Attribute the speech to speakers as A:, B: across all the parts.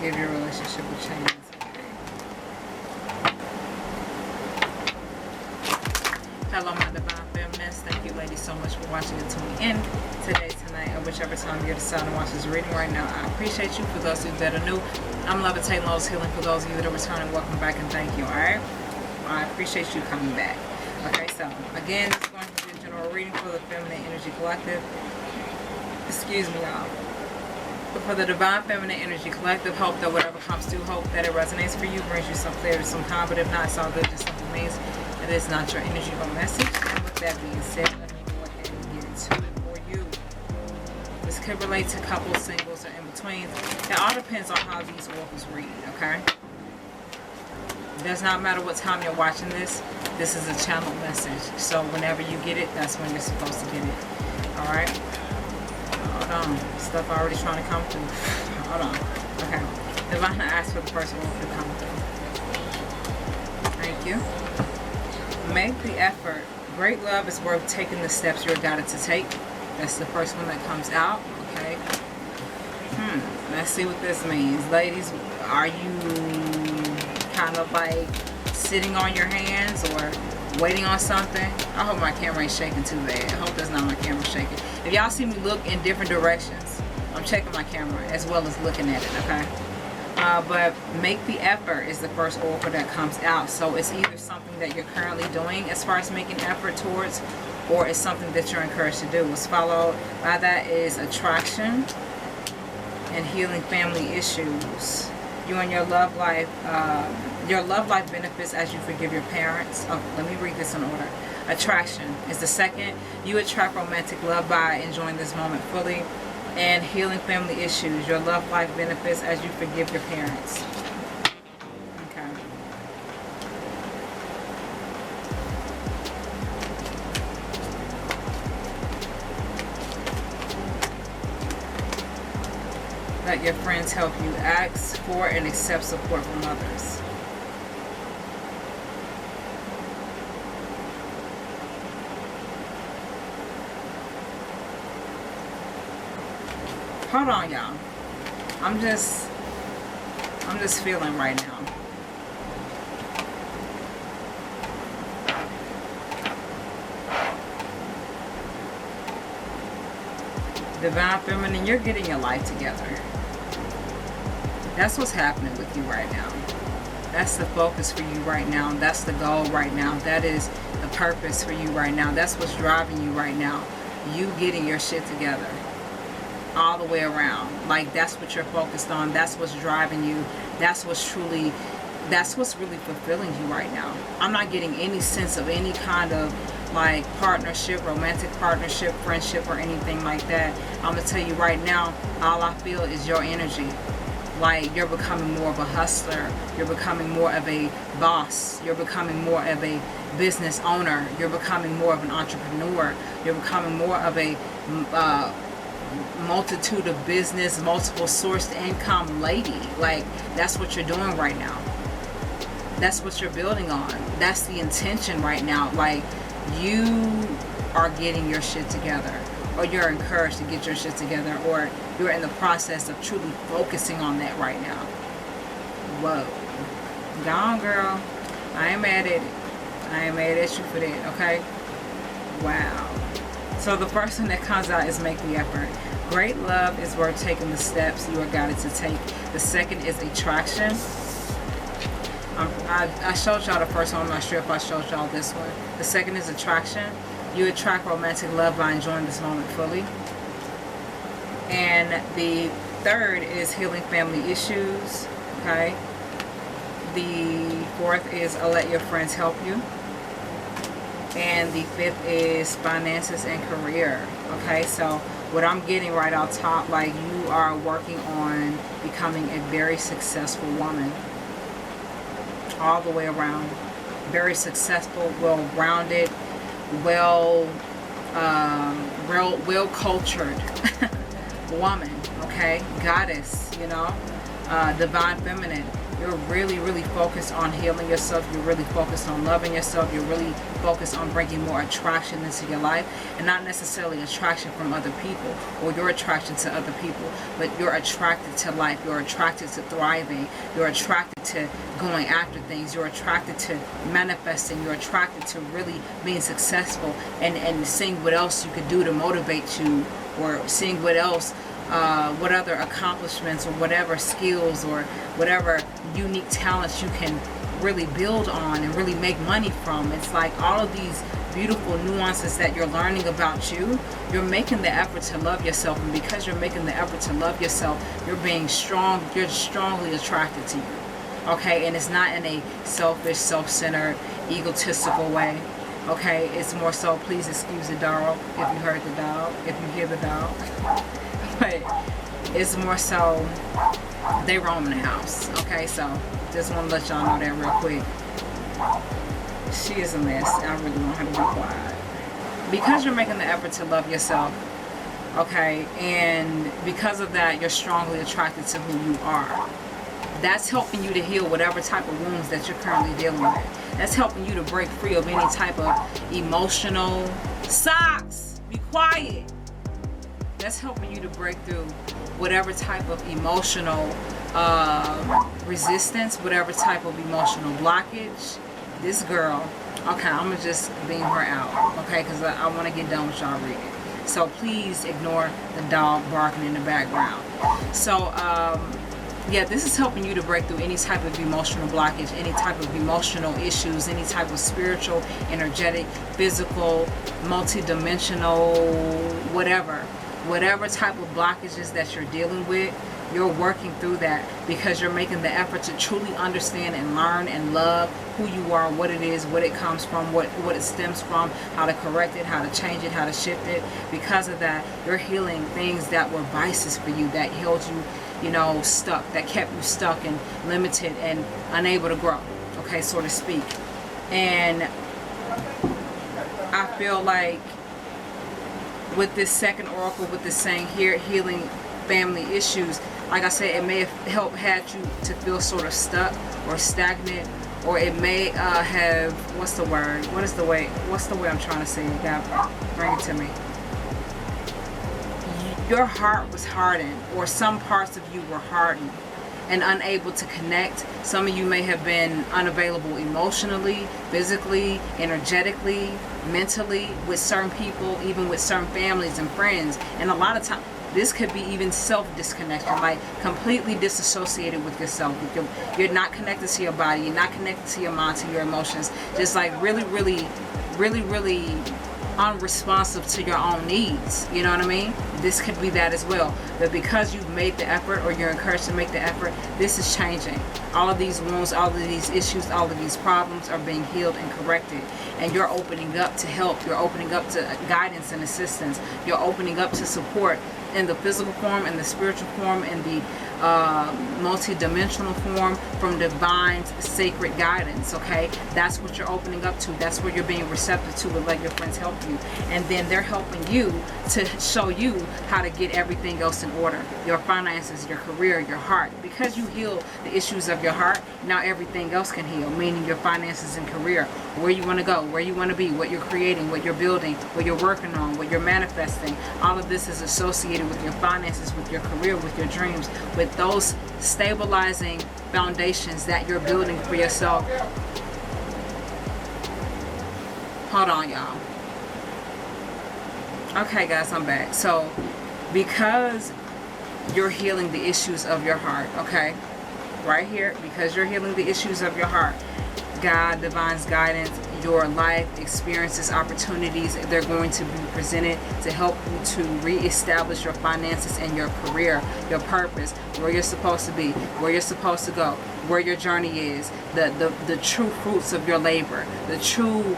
A: give your relationship a chance. Hello, my divine feminists. Thank you, ladies, so much for watching and tuning in today, tonight, or whichever time you decide to watch this reading right now. I appreciate you. For those of you that are new, I'm levitating, lows healing. For those of you that are returning, welcome back and thank you. All right, I appreciate you coming back. Okay, so again, this is going to be a general reading for the Feminine Energy Collective. Excuse me, y'all. For the Divine Feminine Energy Collective, hope that whatever comes through, hope that it resonates for you, brings you some clarity, some calm. But if not, it's all good. Just simply means it is not your energy or message. And with that being said, let me go ahead and get into it for you. This could relate to couples, singles, or in between. It all depends on how these oracles read, okay? It does not matter what time you're watching this. This is a channeled message. So whenever you get it, that's when you're supposed to get it. Alright? Hold on. Stuff already trying to come through. Hold on. Okay. Divine, I ask for the first oracle to come through. Thank you. Make the effort. Great love is worth taking the steps you're guided to take. That's the first one that comes out. Okay. Let's see what this means. Ladies, are you kind of like sitting on your hands or waiting on something? I hope my camera ain't shaking too bad. I hope that's not my camera shaking. If y'all see me look in different directions, I'm checking my camera as well as looking at it, okay? But make the effort is the first oracle that comes out. So it's either something that you're currently doing as far as making effort towards, or it's something that you're encouraged to do. What's followed by that is attraction and healing family issues. You and your love life benefits as you forgive your parents. Oh, let me read this in order. Attraction is the second. You attract romantic love by enjoying this moment fully. And healing family issues. Your love life benefits as you forgive your parents. Okay. Let your friends help you. Ask for and accept support from others. Hold on, y'all. I'm just feeling right now. Divine Feminine, you're getting your life together. That's what's happening with you right now. That's the focus for you right now. That's the goal right now. That is the purpose for you right now. That's what's driving you right now. You getting your shit together. All the way around. Like, that's what you're focused on. That's what's driving you. That's what's really fulfilling you right now. I'm not getting any sense of any kind of like partnership, romantic partnership, friendship, or anything like that. I'm gonna tell you right now, all I feel is your energy. Like, you're becoming more of a hustler. You're becoming more of a boss. You're becoming more of a business owner. You're becoming more of an entrepreneur. You're becoming more of a multitude of business, multiple sourced income lady. Like, that's what you're doing right now. That's what you're building on. That's the intention right now. Like, you are getting your shit together, or you're encouraged to get your shit together, or you're in the process of truly focusing on that right now. Whoa. Gone, girl. I ain't mad at it. I ain't mad at you for that, okay? Wow. So the first one that comes out is make the effort. Great love is worth taking the steps you are guided to take. The second is attraction. I showed y'all the first one. I'm not sure if I showed y'all this one. The second is attraction. You attract romantic love by enjoying this moment fully. And the third is healing family issues. Okay. The fourth is let your friends help you. And the fifth is finances and career. Okay, so what I'm getting right out top, like, you are working on becoming a very successful woman. All the way around. Very successful, well-rounded, well-cultured woman. Okay, goddess, you know. Divine Feminine. you're really, really focused on healing yourself. You're really focused on loving yourself. You're really focused on bringing more attraction into your life, and not necessarily attraction from other people or your attraction to other people, but you're attracted to life. You're attracted to thriving. You're attracted to going after things. You're attracted to manifesting. You're attracted to really being successful, and seeing what else you could do to motivate you, or seeing what else, what other accomplishments or whatever skills or whatever unique talents you can really build on and really make money from. It's like all of these beautiful nuances that you're learning about you. You're making the effort to love yourself, and because you're making the effort to love yourself, you're being strong. You're strongly attracted to you. Okay, and it's not in a selfish, self-centered, egotistical way. Okay, it's more so, please excuse the dog if you heard the dog, if you hear the dog. But it's more so they roam the house. Okay, so just want to let y'all know that real quick. She is a mess. I really want her to be quiet. Because you're making the effort to love yourself, okay, and because of that, you're strongly attracted to who you are. That's helping you to heal whatever type of wounds that you're currently dealing with. That's helping you to break free of any type of emotional socks. Be quiet. That's helping you to break through whatever type of emotional resistance, whatever type of emotional blockage. This girl, okay, I'm gonna just beam her out, okay, because I want to get done with y'all reading. So please ignore the dog barking in the background. So yeah, this is helping you to break through any type of emotional blockage, any type of emotional issues, any type of spiritual, energetic, physical, multi-dimensional, whatever type of blockages that you're dealing with. You're working through that because you're making the effort to truly understand and learn and love who you are, what it is, what it comes from, what it stems from, how to correct it, how to change it, how to shift it. Because of that, you're healing things that were vices for you, that held you, you know, stuck, that kept you stuck and limited and unable to grow, okay, so to speak. And I feel like with this second oracle, with this saying here, healing family issues, like I said, it may have had you to feel sort of stuck or stagnant, or it may have, what's the word I'm trying to say? God, bring it to me. Your heart was hardened, or some parts of you were hardened and unable to connect. Some of you may have been unavailable emotionally, physically, energetically, mentally, with certain people, even with certain families and friends. And a lot of times, this could be even self-disconnection, like completely disassociated with yourself. You're not connected to your body. You're not connected to your mind, to your emotions. Just like really unresponsive to your own needs. You know what I mean? This could be that as well. But because you've made the effort, or you're encouraged to make the effort, this is changing. All of these wounds, all of these issues, all of these problems are being healed and corrected. And you're opening up to help. You're opening up to guidance and assistance. You're opening up to support in the physical form, in the spiritual form, in the multi-dimensional form, from divine sacred guidance. Okay, that's what you're opening up to. That's where you're being receptive to, and let your friends help you, and then they're helping you to show you how to get everything else in order. Your finances, your career, your heart. Because you heal the issues of your heart, now everything else can heal, meaning your finances and career, where you want to go, where you want to be, what you're creating, what you're building, what you're working on, what you're manifesting. All of this is associated with your finances, with your career, with your dreams, with those stabilizing foundations that you're building for yourself. Hold on, y'all. Okay, guys, I'm back. So because you're healing the issues of your heart, okay, right here, because you're healing the issues of your heart, God, divine's guidance, your life experiences, opportunities, they're going to be presented to help you to reestablish your finances and your career, your purpose, where you're supposed to be, where you're supposed to go, where your journey is, the true fruits of your labor, the true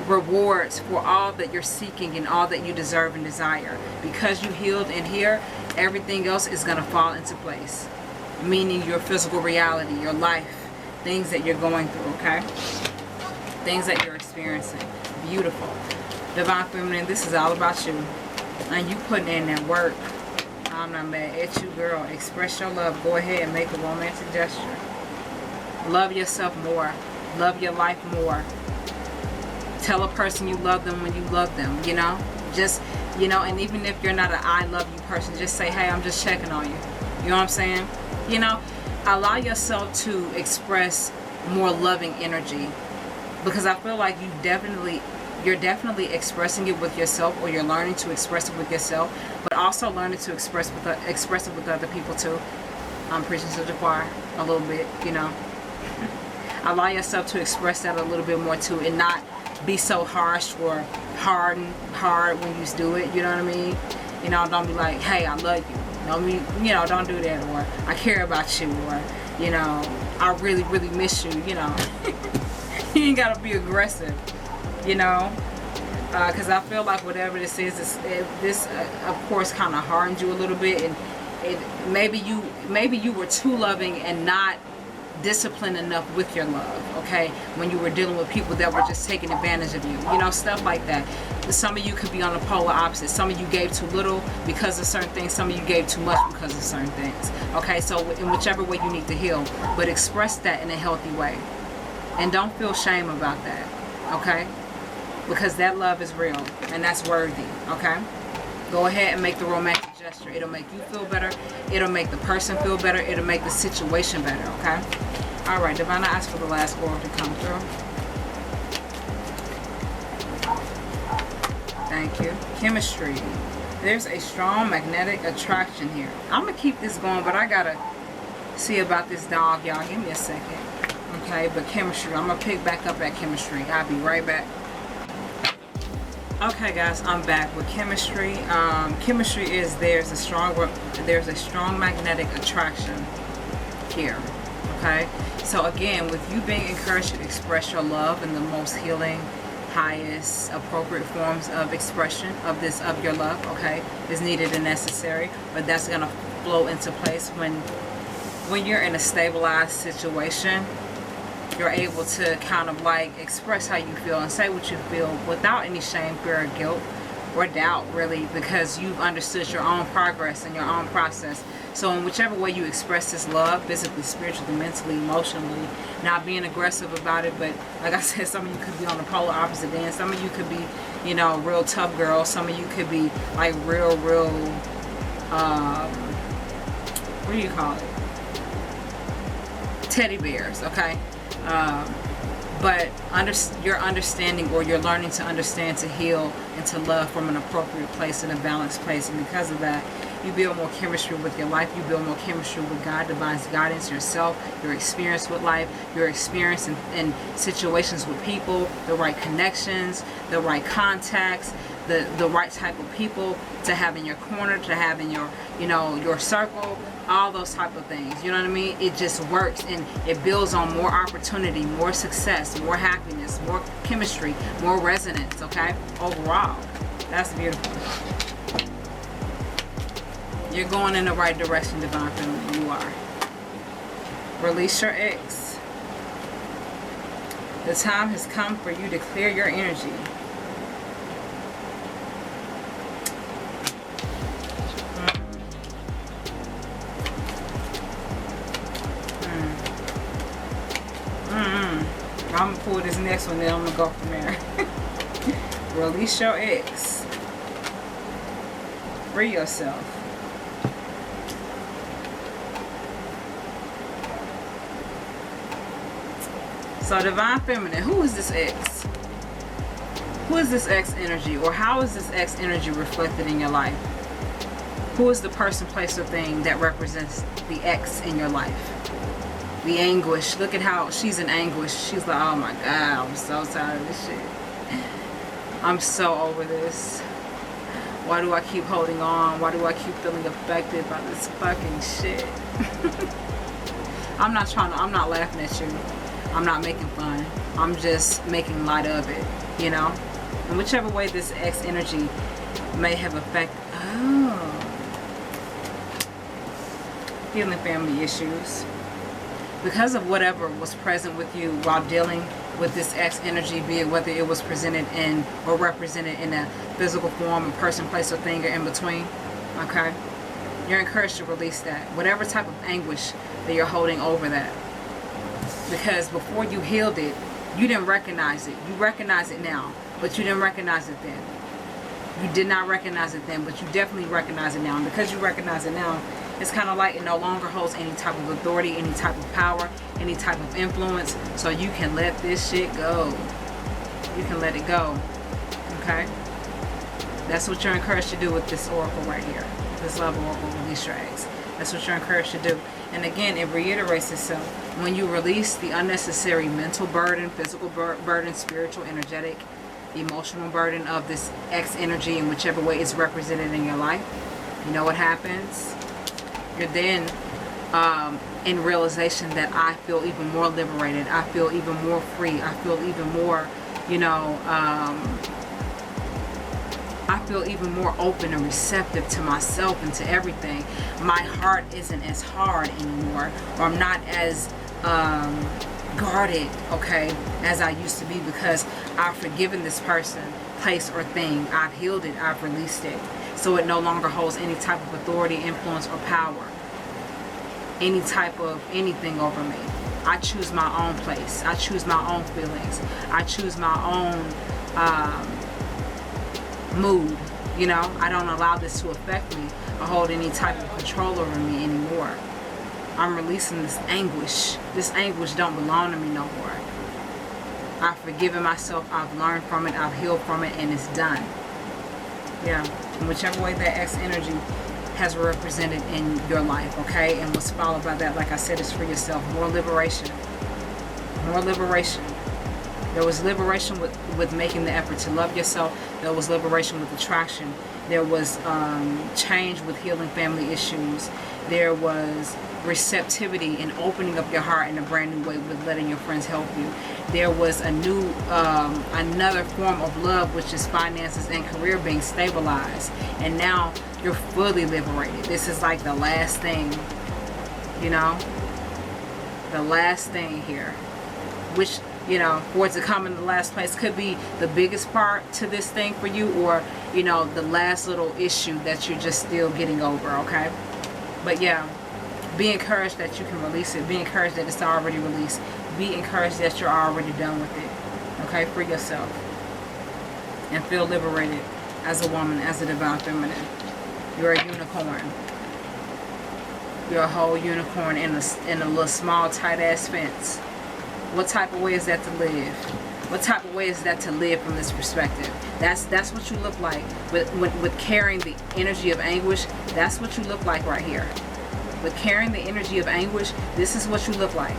A: rewards for all that you're seeking and all that you deserve and desire. Because you healed in here, everything else is going to fall into place, meaning your physical reality, your life, things that you're going through, okay? Things that you're experiencing. Beautiful. Divine Feminine, this is all about you. And you putting in that work. I'm not mad at you, girl. Express your love. Go ahead and make a romantic gesture. Love yourself more. Love your life more. Tell a person you love them when you love them, you know? Just, you know, and even if you're not an I love you person, just say, hey, I'm just checking on you. You know what I'm saying? You know, allow yourself to express more loving energy, because I feel like you're definitely expressing it with yourself, or you're learning to express it with yourself, but also learning to express it with other people too. I'm preaching to the choir a little bit, you know. Allow yourself to express that a little bit more too, and not be so harsh or hard when you do it. You know what I mean? You know, don't be like, hey, I love you. Don't do that, or I care about you, or, you know, I really, really miss you, you know. You ain't gotta be aggressive, you know, because I feel like whatever this is, this of course kind of hardens you a little bit, and maybe you were too loving and not disciplined enough with your love, okay, when you were dealing with people that were just taking advantage of you, you know, stuff like that. Some of you could be on the polar opposite. Some of you gave too little because of certain things. Some of you gave too much because of certain things, okay? So in whichever way you need to heal, but express that in a healthy way, and don't feel shame about that, okay? Because that love is real and that's worthy, okay? Go ahead and make the romantic gesture. It'll make you feel better. It'll make the person feel better. It'll make the situation better, okay? All right, Divine, I ask for the last oracle to come through. Thank you. Chemistry. There's a strong magnetic attraction here. I'm going to keep this going, but I got to see about this dog, y'all. Give me a second. Okay, but chemistry. I'm going to pick back up at chemistry. I'll be right back. Okay, guys, I'm back with chemistry. Chemistry is there's a strong magnetic attraction here. Okay, so again, with you being encouraged to express your love in the most healing, highest, appropriate forms of expression of your love, okay, is needed and necessary. But that's gonna flow into place when you're in a stabilized situation. You're able to kind of like express how you feel and say what you feel without any shame, fear, or guilt, or doubt, really, because you've understood your own progress and your own process. So in whichever way you express this love, physically, spiritually, mentally, emotionally, not being aggressive about it, but like I said, some of you could be on the polar opposite end. Some of you could be, you know, real tough girl. Some of you could be like real, what do you call it? Teddy bears, okay? But you're understanding, or you're learning to understand, to heal and to love from an appropriate place and a balanced place, and because of that, you build more chemistry with your life. You build more chemistry with God, divine guidance, yourself, your experience with life, your experience in situations with people, the right connections, the right contacts, the right type of people to have in your corner, to have in your, you know, your circle, all those type of things. You know what I mean? It just works, and it builds on more opportunity, more success, more happiness, more chemistry, more resonance, okay? Overall, that's beautiful. You're going in the right direction, Divine Feminine. You are. Release your ex. The time has come for you to clear your energy. I'm going to pull this next one, then I'm going to go from there. Release your ex. Free yourself. So Divine Feminine, who is this ex? Who is this ex energy? Or how is this ex energy reflected in your life? Who is the person, place, or thing that represents the ex in your life? The anguish. Look at how she's in anguish. She's like, oh my God, I'm so tired of this shit. I'm so over this. Why do I keep holding on? Why do I keep feeling affected by this fucking shit? I'm not laughing at you. I'm not making fun. I'm just making light of it, you know? And whichever way this ex energy may have affected. Oh. Healing family issues. Because of whatever was present with you while dealing with this ex energy, be it whether it was presented in or represented in a physical form, a person, place, or thing, or in between, okay? You're encouraged to release that. Whatever type of anguish that you're holding over that. Because before you healed it, you didn't recognize it. You recognize it now, but you didn't recognize it then. You did not recognize it then, but you definitely recognize it now. And because you recognize it now, it's kind of like it no longer holds any type of authority, any type of power, any type of influence. So you can let this shit go. You can let it go. Okay? That's what you're encouraged to do with this oracle right here. This love oracle, release your eggs. That's what you're encouraged to do. And again, it reiterates itself. When you release the unnecessary mental burden, physical burden, spiritual, energetic, emotional burden of this X energy in whichever way it's represented in your life, you know what happens? You're then in realization that I feel even more liberated. I feel even more free. I feel even more, you know, I feel even more open and receptive to myself and to everything. My heart isn't as hard anymore, or I'm not as guarded, okay, as I used to be, because I've forgiven this person, place, or thing. I've healed it. I've released it. So it no longer holds any type of authority, influence, or power. Any type of anything over me. I choose my own place. I choose my own feelings. I choose my own mood. You know, I don't allow this to affect me or hold any type of control over me anymore. I'm releasing this anguish. This anguish don't belong to me no more. I've forgiven myself. I've learned from it. I've healed from it, and it's done. Yeah. And whichever way that X energy has represented in your life, okay? And what's followed by that, like I said, is for yourself. More liberation. More liberation. There was liberation with making the effort to love yourself. There was liberation with attraction. There was change with healing family issues. There was receptivity and opening up your heart in a brand new way with letting your friends help you. There was a new, another form of love, which is finances and career being stabilized. And now you're fully liberated. This is like the last thing, you know, the last thing here, which, you know, for it to come in the last place could be the biggest part to this thing for you, or, you know, the last little issue that you're just still getting over, okay? But yeah, be encouraged that you can release it. Be encouraged that it's already released. Be encouraged that you're already done with it, okay? Free yourself and feel liberated as a woman, as a divine feminine. You're a unicorn. You're a whole unicorn in a little small tight-ass fence. What type of way is that to live? What type of way is that to live from this perspective? That's what you look like with carrying the energy of anguish. That's what you look like right here. With carrying the energy of anguish, this is what you look like.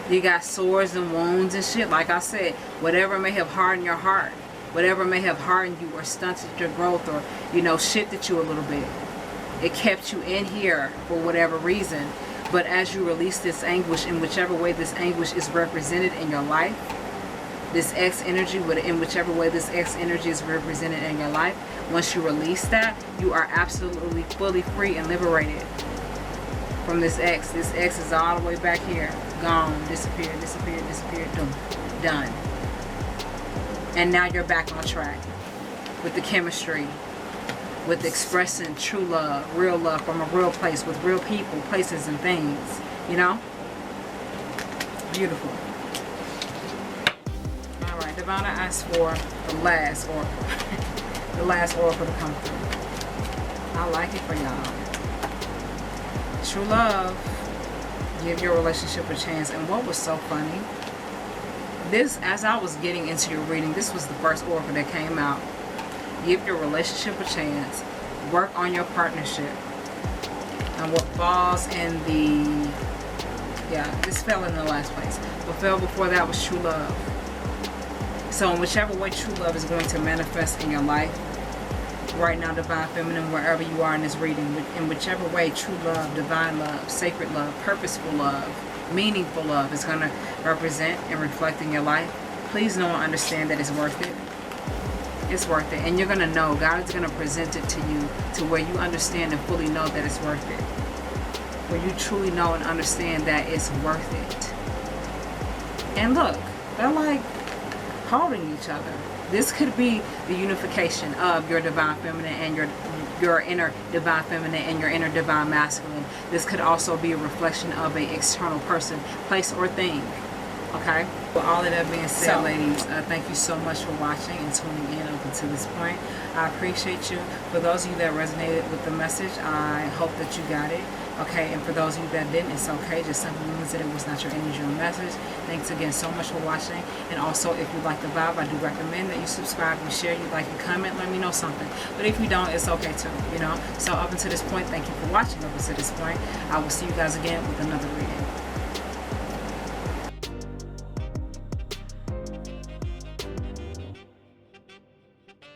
A: You got sores and wounds and shit. Like I said, whatever may have hardened your heart, whatever may have hardened you or stunted your growth, or, you know, shifted you a little bit, it kept you in here for whatever reason. But as you release this anguish, in whichever way this anguish is represented in your life, this X energy, in whichever way this X energy is represented in your life, once you release that, you are absolutely fully free and liberated from this X. This X is all the way back here. Gone, disappeared, disappeared, disappeared, done. And now you're back on track with the chemistry, with expressing true love, real love from a real place, with real people, places, and things, you know? Beautiful. All right, Divine, I asked for the last oracle. The last oracle to come through. I like it for y'all. True love. Give your relationship a chance. And what was so funny, this, as I was getting into your reading, this was the first oracle that came out. Give your relationship a chance. Work on your partnership. And what falls in the, yeah, this fell in the last place. What fell before that was true love. So in whichever way true love is going to manifest in your life right now, divine feminine, wherever you are in this reading, in whichever way true love, divine love, sacred love, purposeful love, meaningful love is going to represent and reflect in your life, please know and understand that it's worth it. It's worth it. And you're going to know, God is going to present it to you to where you understand and fully know that it's worth it. Where you truly know and understand that it's worth it. And look, they're like holding each other. This could be the unification of your divine feminine and your inner divine feminine and your inner divine masculine. This could also be a reflection of an external person, place, or thing. Okay? With all of that being said, ladies, thank you so much for watching and tuning in up until this point. I appreciate you. For those of you that resonated with the message, I hope that you got it. Okay, and for those of you that didn't, it's okay. Just simply means that it was not your energy or message. Thanks again so much for watching. And also, if you like the vibe, I do recommend that you subscribe, you share, you like, and comment. Let me know something. But if you don't, it's okay too, you know. So up until this point, thank you for watching up until this point. I will see you guys again with another reading.